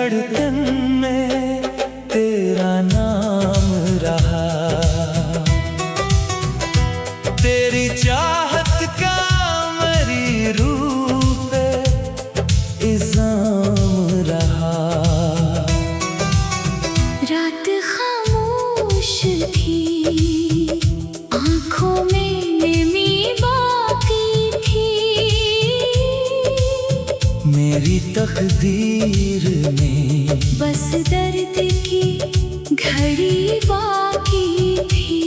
धड़कन में तेरा नाम रहा। तेरी चाहत का मेरी रूह पे इल्जाम रहा। रात खामोश थी, आँखों में नमी बाकी थी। मेरी तकदीर में बस दर्द की घड़ी बाकी थी।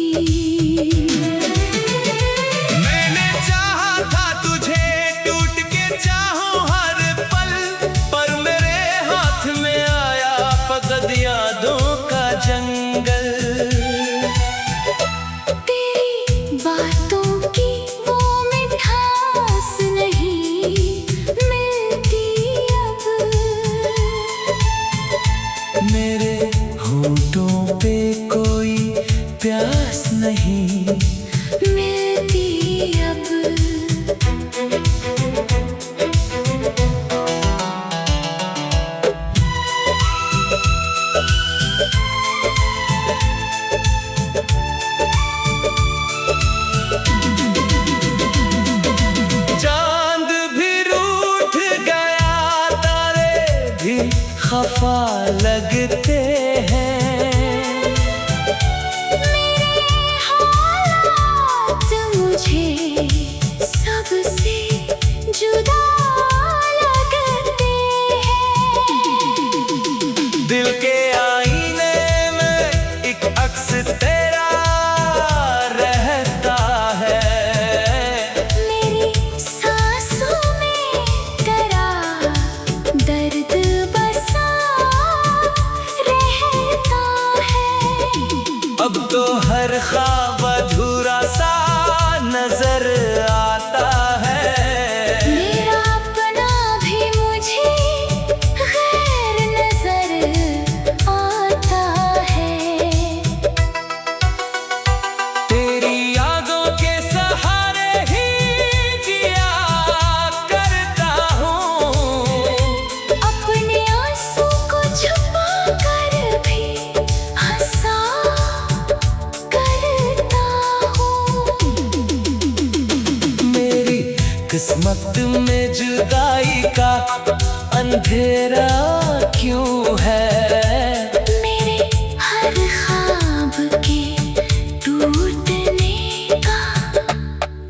मैंने चाहा था तुझे, टूट के चाहूं हर पल, पर मेरे हाथ में आया फकत यादों का जंगल। तेरी बातों की वो मिठास नहीं मिलती अब। मेरे होठों पे कोई प्यास नहीं मिलती अब। चांद भी रूठ गया, तारे भी खफा लगते हैं। मेरे हालात मुझे सबसे जुदा लगते हैं। दिल के आईने में एक अक्स तेरा रहता है। मेरी सांसों में तेरा दर्द बसा रहता है। अब तो हर ख्वाब अधूरा सा नजर आता है। मेरा अपना भी मुझे गैर नजर आता है। तेरी यादों के सहारे ही जिया करता हूँ। अपने आंसू को छुपा कर भी हंसा करता हूँ। मेरी किस्मत में जुदाई का अंधेरा क्यों है? मेरे हर ख्वाब के टूटने का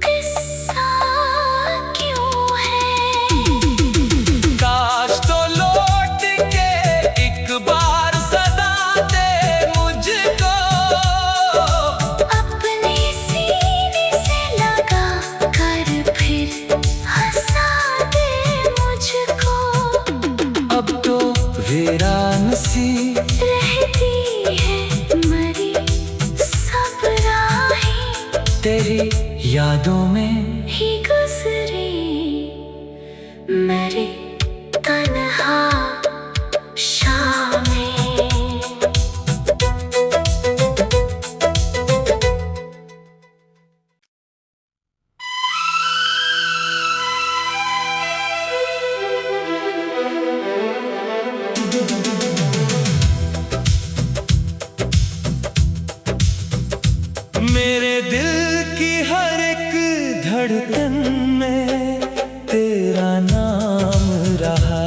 किस्सा क्यों है? काश तो लौट के एक बार सदा दे मुझको। अपने सीने से लगा कर फिर हंसा दे मुझको। अब तो वीरान सी रहती है मरी सब राहें, तेरी यादों में ही गुजरे मेरी तन्हा शामें। मेरे दिल की हर एक धड़कन में तेरा नाम रहा।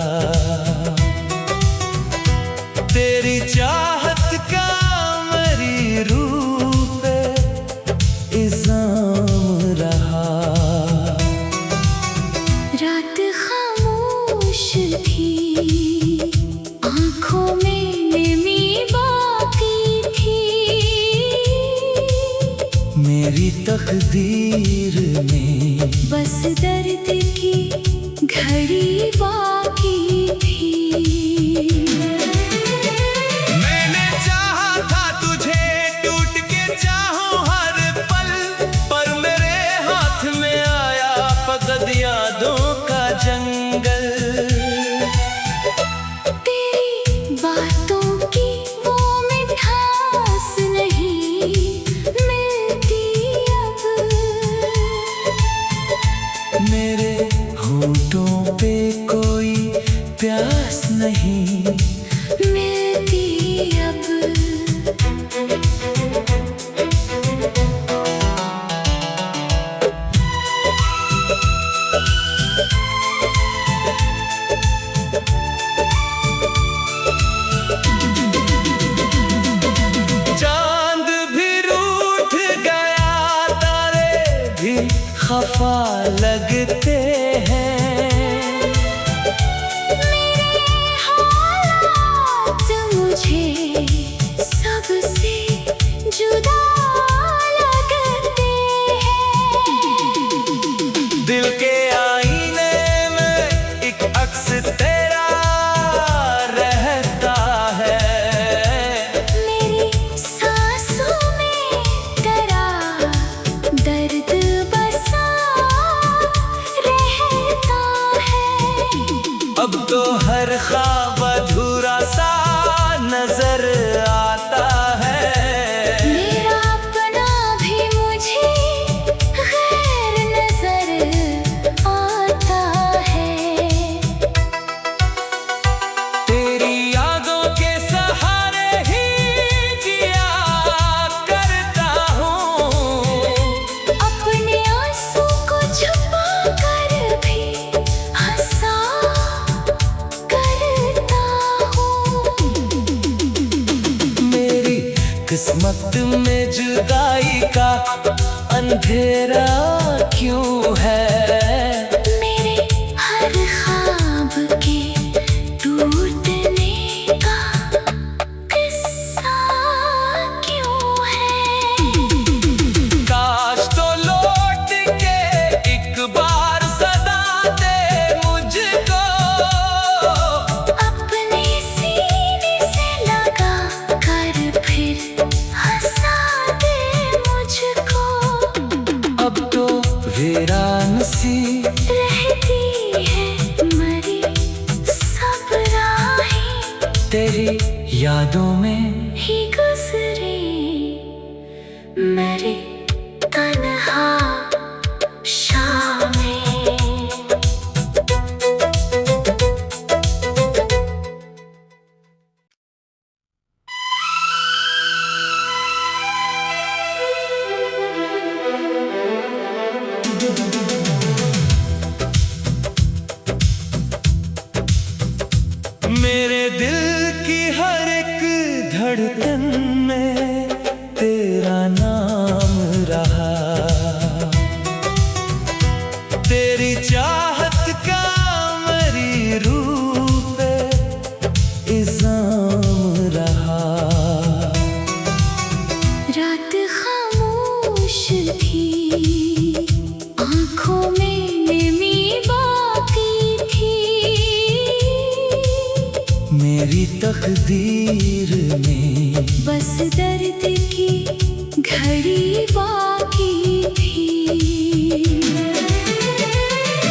तेरी चाहत का मेरी रूह पे इल्जाम रहा। रात खामोश थी, आँखों में नमी बाकी थी। मेरी तकदीर में बस दर्द की घड़ी बाकी थी। मैंने चाहा था तुझे, टूट के चाहूं हर पल, पर मेरे हाथ में आया फकत यादों का जंगल। तेरी बातों की वो मिठास नहीं मिलती अब। मेरे होठों पे कोई प्यास नहीं तो हर ख्वाब अधूरा सा नजर आता है। मेरा अपना भी मुझे गैर नजर आता है। तेरी यादों के सहारे ही जिया करता हूँ। अपने आंसू को छुपा कर भी हंसा करता हूँ। मेरी किस्मत में जुदाई का अंधेरा क्यों है? मेरे हर ख्वाब के टूटने का किस्सा क्यों है? काश तो लौट के एक बार सदा दे मुझको। अपने सीने से लगा कर फिर हंसा दे मुझको। अब तो वीरान सी रहती है मरी सब राहें, तेरी यादों में ही गुजरे मेरी तन्हा शामें। मेरे दिल की हर एक धड़कन में तेरा नाम रहा। तेरी चाहत का मेरी रूह पे इल्जाम रहा। रात खामोश थी, आँखों में नमी बाकी थी। मेरी तकदीर में बस दर्द की घड़ी बाकी थी।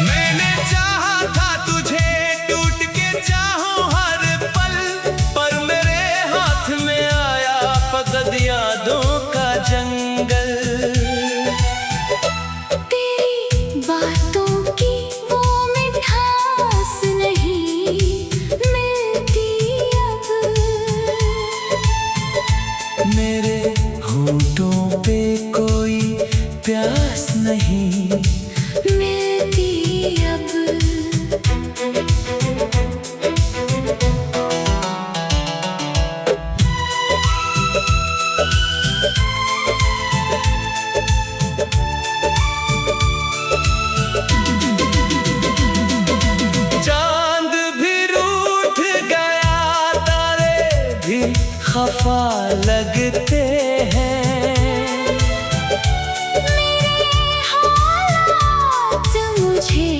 मैंने चाहा था तुझे टूट के चाहूं हर पल, पर मेरे हाथ में आया फकत यादों का जंगल। तेरी बातों की वो मिठास नहीं मिलती अब। मेरे होठों पे कोई प्यास नहीं मिलती अब। चांद भी रूठ गया, तारे भी खफा लगते हैं। मेरे हालात मुझे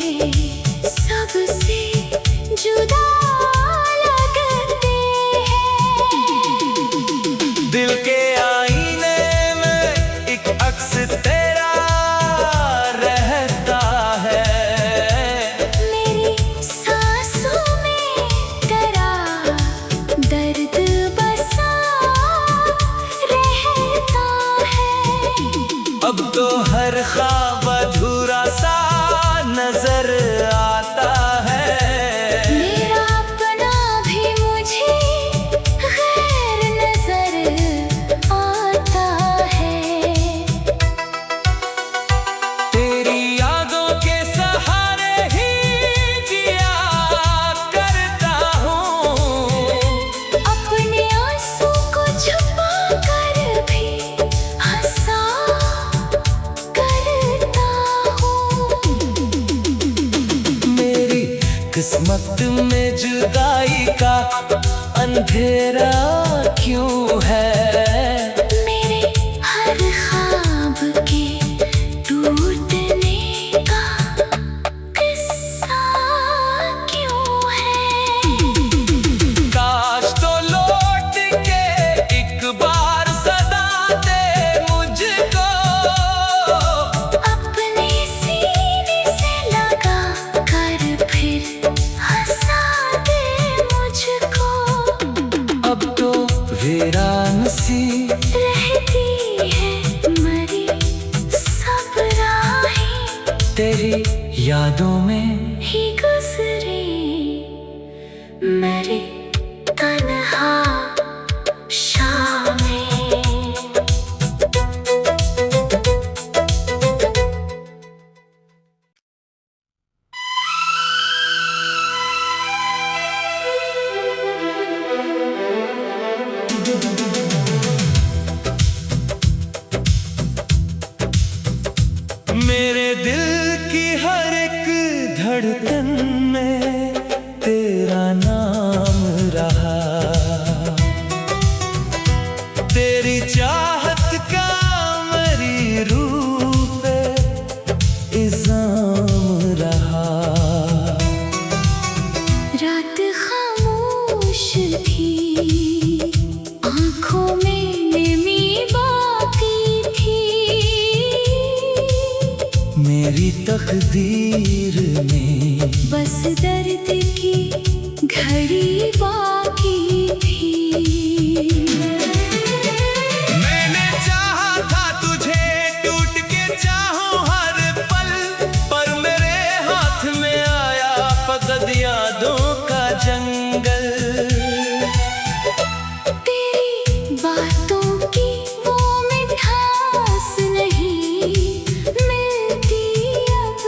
सबसे जुदा लगते हैं। दिल के आईने में एक अक्स तेरा रहता है। मेरी सांसों में तेरा दर्द बसा रहता है। अब तो हर ख्वाब अधूरा सा नजर आता है। मेरा अपना भी मुझे गैर नजर आता है। तेरी यादों के सहारे ही जिया करता हूँ। अपने आंसू को छुपा कर भी हंसा करता हूँ। मेरी किस्मत में जुदाई का अंधेरा क्यों है? मेरे हर ख्वाब के टूटने का किस्सा क्यों है? काश तो लौट के एक बार सदा दे मुझको। अपने सीने से लगा कर फिर हंसा वीरान सी रहती है मरी सब राहें, तेरी यादों में ही गुजरे मेरी तन्हा शामें। मेरे दिल की हर एक धड़कन में तेरा नाम रहा, तेरी चाहत का मेरी रूह पे इल्जाम रहा। रात खामोश थी, आँखों में नमी बाकी थी, मेरी तकदीर में बस दर्द की घड़ी बाकी थी। मैंने चाहा था तुझे, टूट के चाहूं हर पल, पर मेरे हाथ में आया फकत यादों का जंगल। तेरी बातों की वो मिठास नहीं मिलती अब,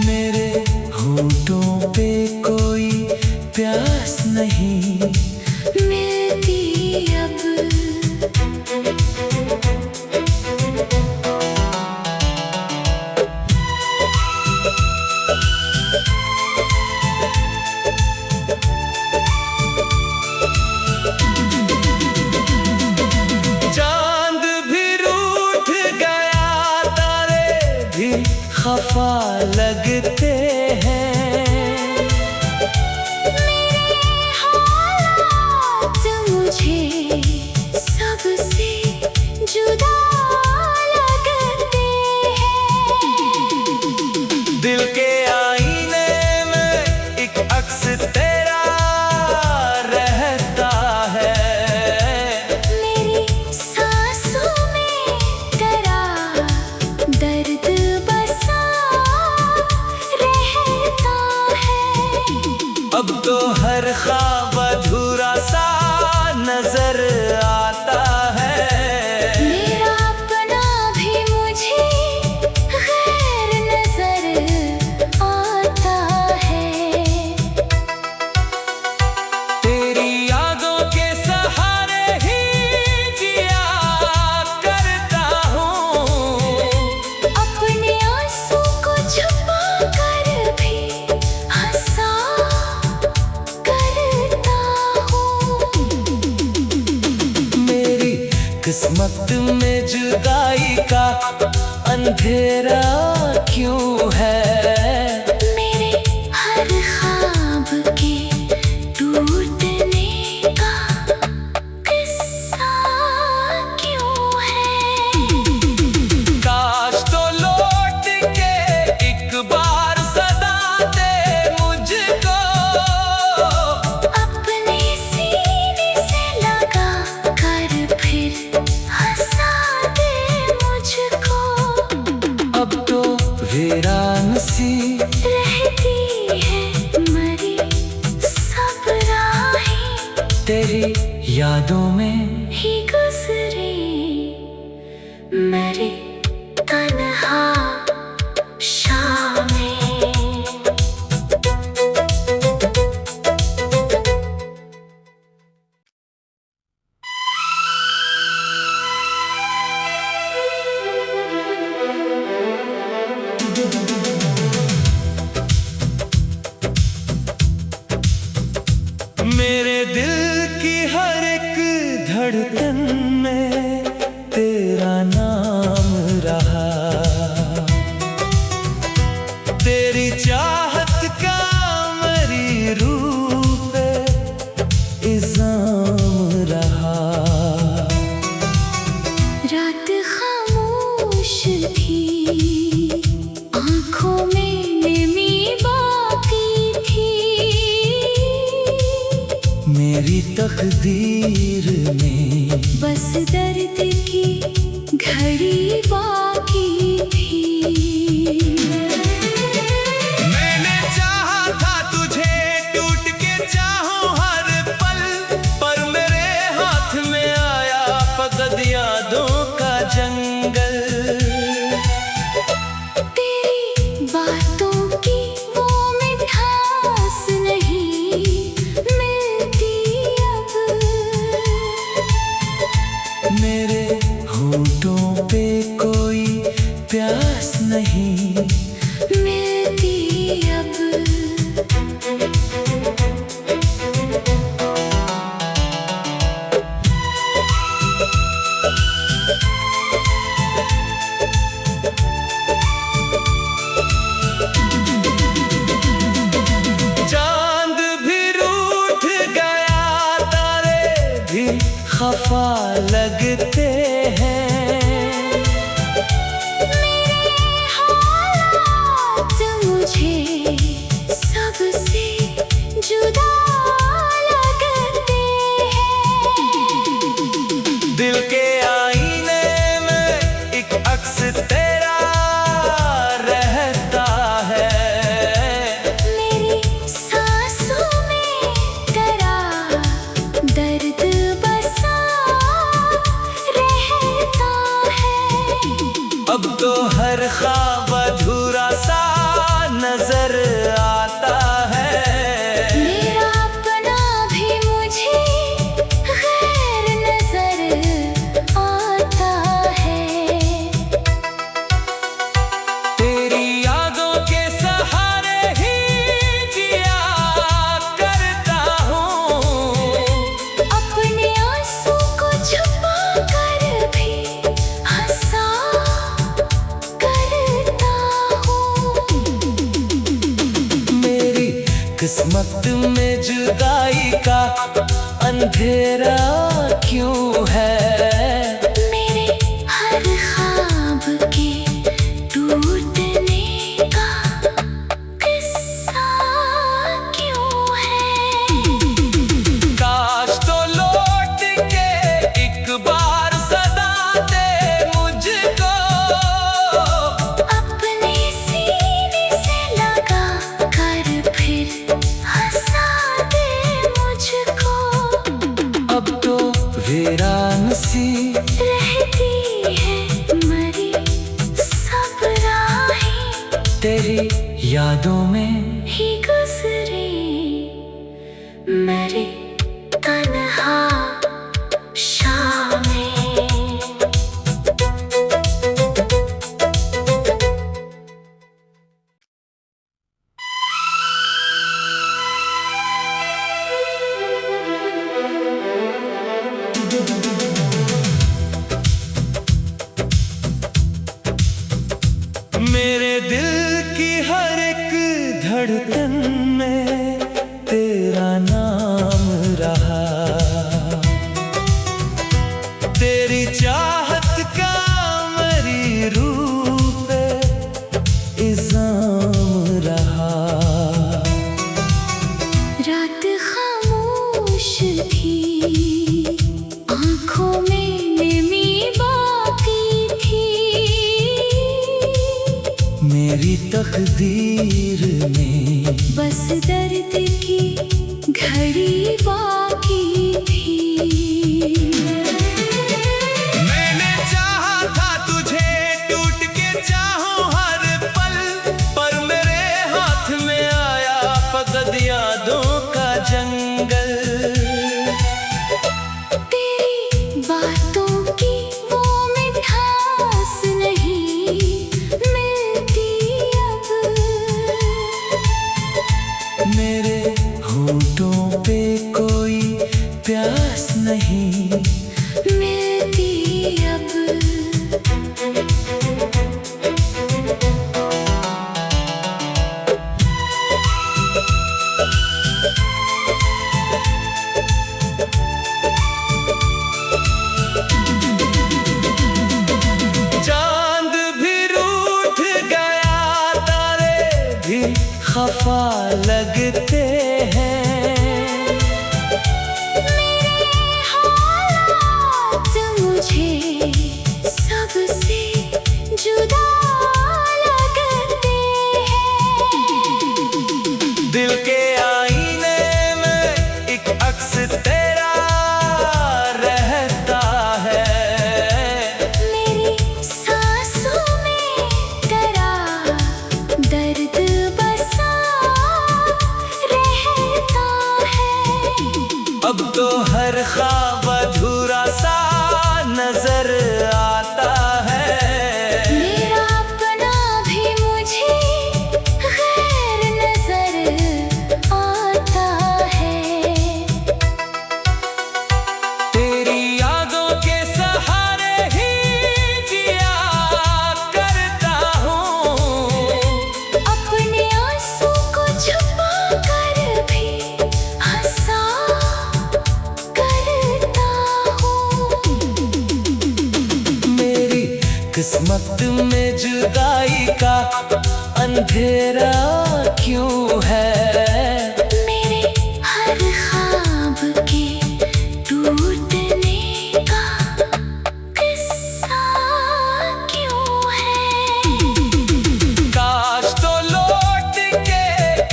मेरे होठों पे कोई प्यास नहीं मिलती अब। चांद भी रूठ गया, तारे भी खफा लगते हैं। मेरे हालात मुझे सबसे जुदा लगते हैं। दिल के आईने में एक अक्स तेरा रहता है, मेरी सांसों में तेरा दर्द बसा रहता है। अब तो हर ख्वाब अधूरा सा नजर आता है। मेरा अपना भी मुझे गैर नजर आता है। तेरी यादों के सहारे ही जिया करता हूँ, अपने आंसू को छुपा कर भी हंसा करता हूँ। मेरी किस्मत में जुदाई का अंधेरा क्यों है। मेरे हर ख्वाब के टूटने का किस्सा क्यों है। काश तो लौट के एक बार सदा दे मुझको, अपने सीने से लगा कर फिर हंसा दे मुझको। अब तो वीरान सी रहती है मरी सब राहें, तेरी यादों में ही गुजरे मेरी तन्हा शामें। मेरे दिल की हर एक धड़कन में तेरा नाम रहा, तेरी चाहत का मेरी रूह पे इल्जाम रहा। रात खामोश थी, आँखों में नमी बाकी थी, मेरी तकदीर में बस दर्द की घड़ी बाकी थी। मैंने चाहा था तुझे, टूट के चाहूं हर पल, पर मेरे हाथ में आया फकत यादों का जंगल। तेरी बातों की वो मिठास नहीं मिलती अब, मेरे होठों पे कोई प्यास नहीं मिलती अब। चांद भी रूठ गया, तारे भी खफा लगते हैं। मेरे हालात मुझे सबसे जुदा लगते हैं। दिल के आईने में एक अक्स तेरा रहता है। मेरी सांसों में तेरा दर्द बसा रहता है। अब तो हर ख्वाब अधूरा सा नजर आता है। मेरा अपना भी मुझे गैर नजर आता है। तेरी यादों के सहारे ही जिया करता हूँ। अपने आंसू को छुपा कर भी हंसा करता हूँ। मेरी किस्मत में जुदाई का अंधेरा क्यों है? मेरे हर ख्वाब के टूटने का किस्सा क्यों है? काश तो लौट के एक बार सदा दे मुझको, अपने सीने से लगा कर फिर हंसा दे मुझको। अब तो वीरान सी रहती है मरी सब राहें, तेरी यादों में ही गुजरे मेरी तन्हा शामें। मेरे दिल की हर एक धड़कन में तेरा नाम रहा। तेरी चाहत का मेरी रूह पे इल्जाम रहा। रात खामोश थी, आंखों में नमी बाकी थी। मेरी तकदीर में बस दर्द की घड़ी बाकी थी। मैंने चाहा था तुझे, टूट के चाहूं हर पल, पर मेरे हाथ में आया फकत यादों का जंगल। तेरी बातों की वो मिठास नहीं मिलती अब, मेरे होठों पे कोई प्यास नहीं मिलती अब। चांद भी रूठ गया, तारे भी खफा लगते हैं। किस्मत में जुदाई का अंधेरा क्यों है। मेरे हर ख्वाब के टूटने का किस्सा क्यों है। काश तो लौट के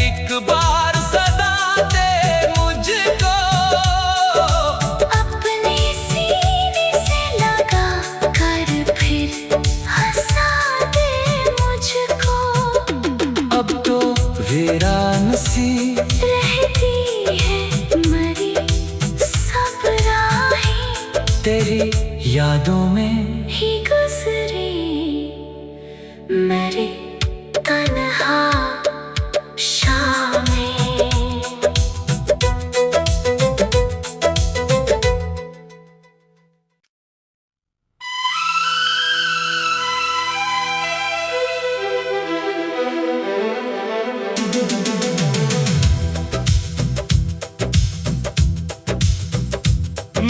एक बार सदा दे मुझको, अपने सीने से लगा कर फिर हंसा दे मुझको। अब तो वीरान सी रहती है मरी सब राहें, तेरी यादों में ही गुजरी मेरी तन्हा शामें।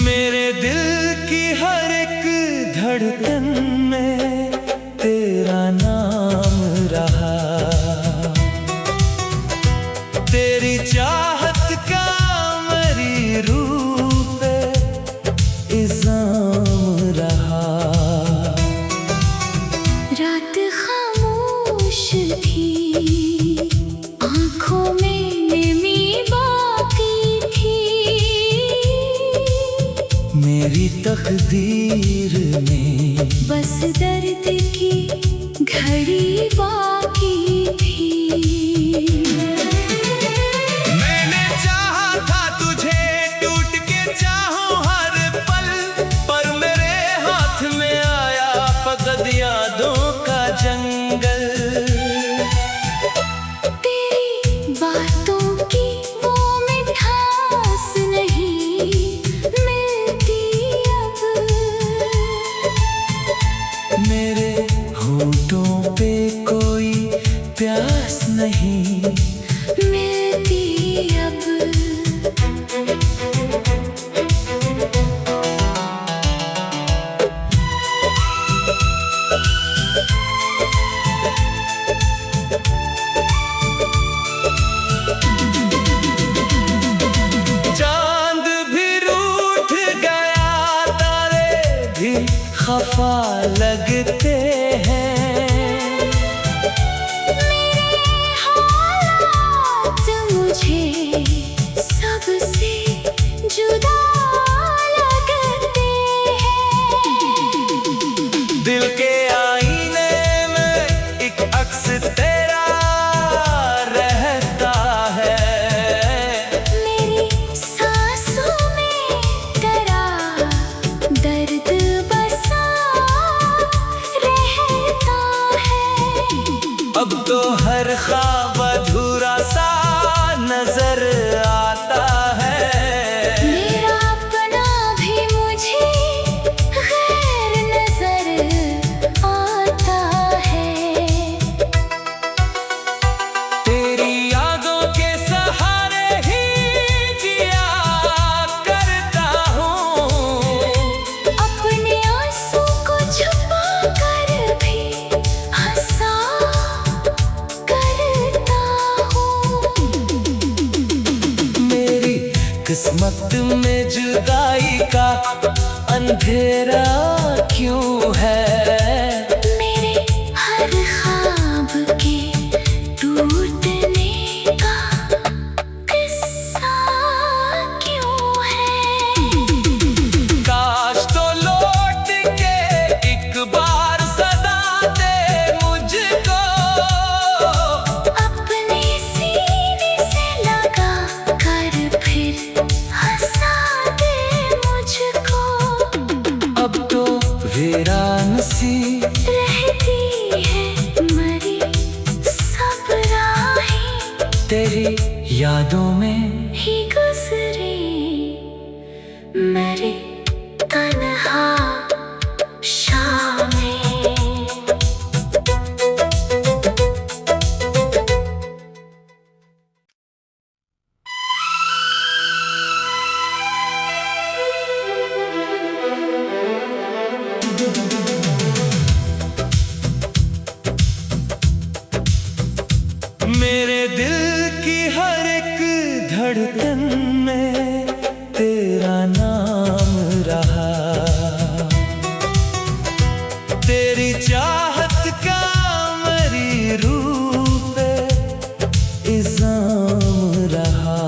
मेरे दिल की हर एक धड़कन में तेरा नाम रहा। तेरी चाहत का मेरी रूह पे इल्जाम रहा। रात खामोश थी, आँखों में नमी बाकी थी। मेरी तकदीर में बस दर्द की घड़ी बाकी थी। मैंने चाहा था तुझे, टूट के चाहूं हर पल, पर मेरे हाथ में आया फकत यादों का जंगल। तेरी बातों की वो मिठास नहीं मिलती अब। मेरे होठों पे कोई प्यास नहीं मिलती अब। चांद भी रूठ गया, तारे भी खफा लगते हैं। मेरे हालात मुझे सबसे जुदा लगते हैं। दिल के आईने में एक अक्स तेरा रहता है। मेरी सांसों में तेरा दर्द बसा रहता है। अब तो हर ख्वाब अधूरा सा नजर आता है। मेरा अपना भी मुझे गैर नजर आता है। तेरी यादों के सहारे ही जिया करता हूँ। अपने आंसू को छुपा कर भी हंसा करता हूँ। मेरी किस्मत में जुदाई का अंधेरा क्यों है। मेरे हर ख्वाब के टूटने का किस्सा क्यों है। काश तो लौट के एक बार सदा दे मुझको, अपने सीने से लगा कर फिर हंसा दे मुझको। अब तो वीरान सी रहती है मरी सब राहें, तेरी यादों में ही गुजरी मेरी तन्हा शामें। धड़कन में तेरा नाम रहा। तेरी चाहत का मेरी रूह पे इल्जाम रहा।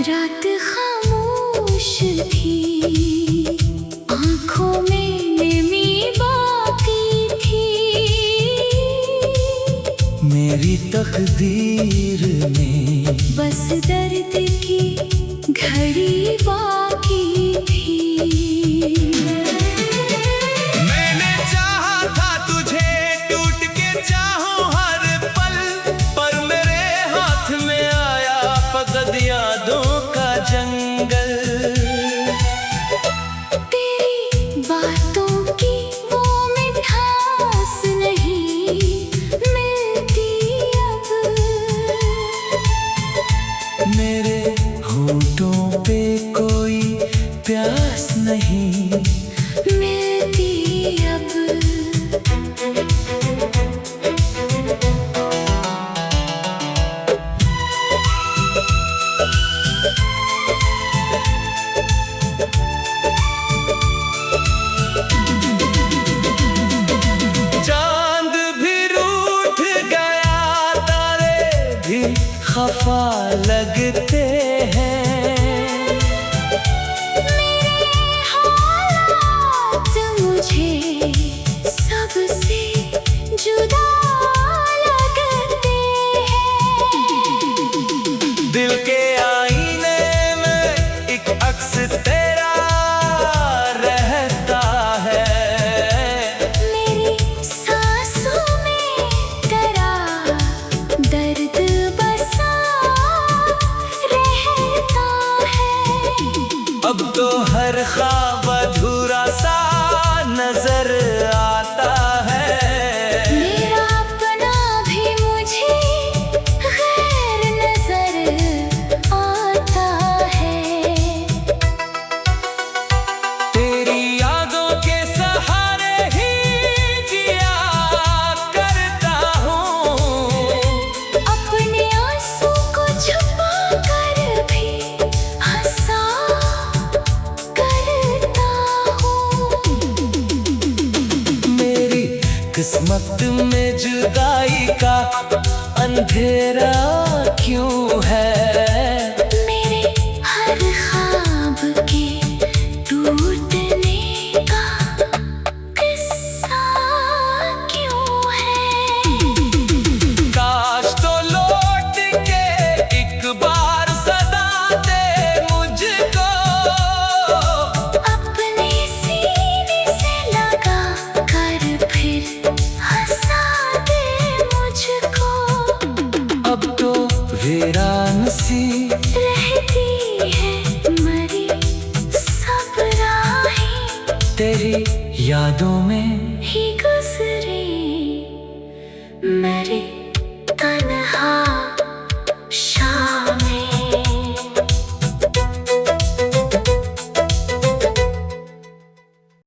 रात खामोश थी, आँखों में नमी बाकी थी। मेरी तकदीर में बस दर्द की घड़ी बाकी थी। मैंने चाहा था तुझे, टूट के चाहूं हर पल, पर मेरे हाथ में आया फकत यादों का जंगल। तेरी बातों की वो मिठास नहीं मिलती अब। मेरे होठों पे कोई प्यास नहीं मिलती अब। चांद भी रूठ गया, तारे भी खफा लगते हैं। मेरे हालात मुझे सबसे जुदा लगते हैं। दिल के आईने में एक अक्स तेरा रहता है। मेरी सांसों में तेरा दर्द बसा रहता है। अब तो हर ख्वाब अधूरा सा नजर आता है। मेरा अपना भी मुझे गैर नजर आता है। तेरी यादों के सहारे ही जिया करता हूँ। अपने आंसू को छुपा कर भी हंसा करता हूँ। मेरी किस्मत में जुदाई का अंधेरा क्यों है? मेरे हर ख्वाब के टूटने का किस्सा क्यों है? काश तो लौट के एक बार सदा दे मुझको। अपने सीने से लगा कर फिर हंसा दे मुझको। अब तो वीरान सी रहती है मरी सब राहें, तेरी यादों में ही गुजरे मेरे